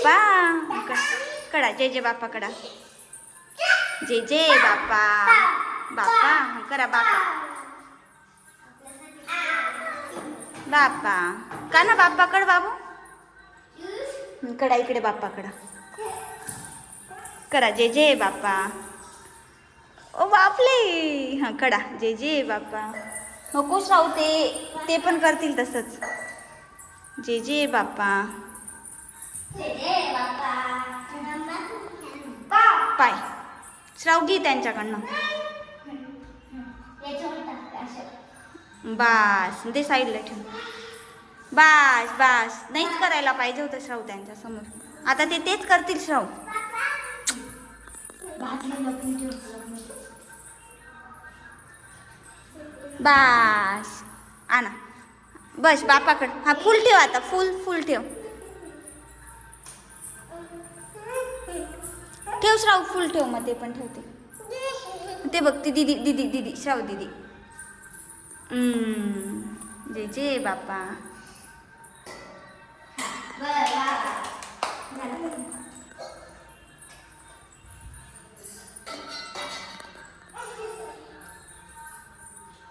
बाप्पा कडा जय जय बाप्पा कडा जय जय बाप्पा बाप्पा करा बाप्पा बाप्पा का ना बाप्पा कड बाबू कडा इकडे बाप्पा कडा करा जय जय बाप्पा ओ बापले हां कडा जय जय बाप्पा नकोच राहू ते पण करतील तसंच जय जय बाप्पा पाय श्राव घे त्यांच्याकडनं बास ते साईडला ठेव बास बास नाहीच करायला पाहिजे होतं श्राव त्यांच्या समोर आता ते तेच करतील श्राव बास आणा बस बापाकड हा फुल ठेव आता फुल ठेव ठेव श्राव फुल ठेव मग ते पण ठेवते ते बघ ती दीदी दीदी दीदी श्राव दीदी जय जय बाप्पा